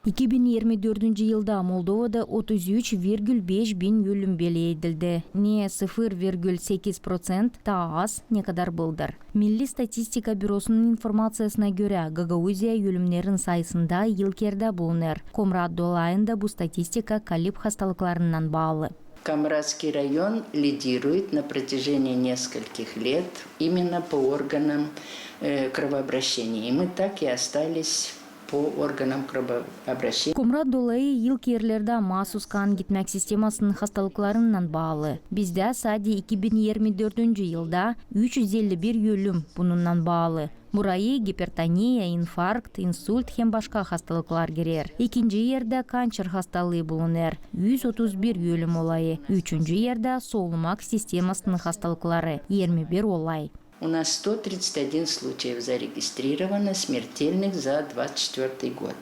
2024 жылда Молдовада 33,5 bin өлім белгіленді. Не 0,8% та аз, не кадар былдыр. Milli Statistika Bürosунун информациясына көрө, Гагаузия өлүмнерин сайысында йылкерде булунер. Комрат долайында бу статистика калип хасталыкларынан баалы. Камрадский район лидирует на протяжении нескольких лет именно по органам кровообращения. И мы так и остались по органам кровообращения. Комрат долайы йылкерлерде масус кан гитмек системасынын хасталыкларынан баалы. Бизде сади 2024 жылда 351 өлүм бунунан баалы. Бурайы гипертония, инфаркт, инсульт хем башка хасталыклар кирер. Экинчи жерде канчер хасталыгы булунер. 131 өлүм олайы. Үчүнчү жерде соолумак системасынын хасталыклары 21 олай. У нас 131 случаев зарегистрировано смертельных за 2024 год.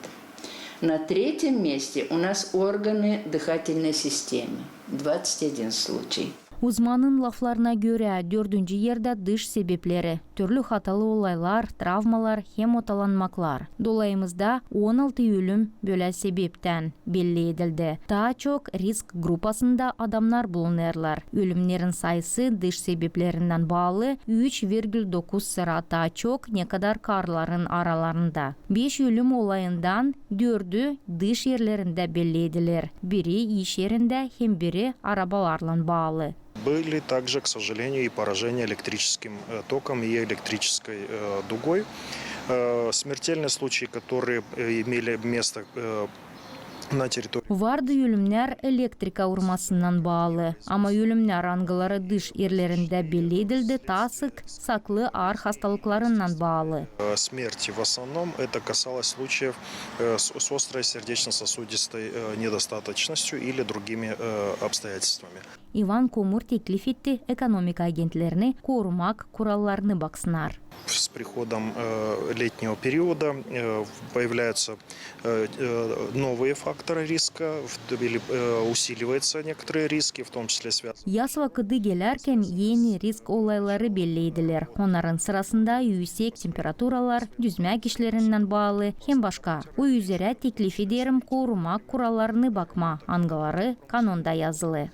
На третьем месте у нас органы дыхательной системы. 21 случай. Узманын лафларына көрө, 4-нчү жерде дыш себеплери, түрлүү хаталуу олайлар, травмалар, хемоталанмаклар. Долайымызда 16 өлүм бөлө себептен белли эдилди. Та чок риск группасында адамдар булунерлар. Өлүмнерин сайысы дыш себеплеринен баалы 3,9 сыра та чок некадар карларын араларында. 5 өлүм олайындан 4-ü дыш ерлеринде белли эдилер. Бири иш жеринде, хем бири арабаларлан баалы. Были также, к сожалению, и поражения электрическим током и электрической дугой. Смертельные случаи, которые имели место на территории. Варды өлүмнер электрика урмасынан баалы. Ама өлүмнер аңгылары дыш ерлеринде белли эдилди, тасык, саклы ар хасталыкларынан баалы. Смерти в основном это касалось случаев с острой сердечно-сосудистой недостаточностью или другими обстоятельствами. Иван Комур теклиф этти экономика агентлерини коорумак куралларны баксынар. С приходом летнего периода появляются новые факторы риска, усиливаются некоторые риски, в том числе связанные. Яс вакыты келеркен ени риск олайлары беллейдилер. Онların сырасында yüksek температуралар, жүзмө кишилеринен баалы, хем башка. У üzere теклиф edерим коорумак куралларны бакма, аңгылары канонда yazılı.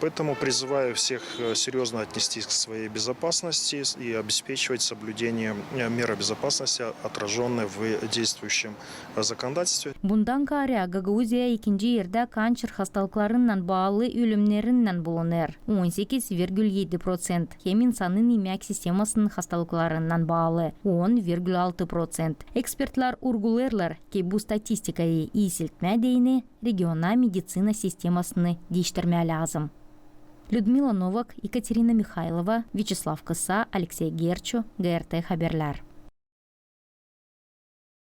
Поэтому призываю всех серьезно отнестись к своей безопасности и обеспечивать соблюдение мер безопасности, отраженные в действующем законодательстве. Bundan kare Гагаузия ikinci yerde kançer hastalıklarından bağlı ölümlerinden bulunur. 18,7%. Hem insanın immün sistemasının hastalıklarından bağlı 10,6%. Ekspertler urgulerler ki bu statistikayı iyisiltme deyini regional medicina системасını değiştirme lazım. Людмила Новак, Екатерина Михайлова, Вячеслав Кыса, Алексей Герчу, ГРТ Хаберлер.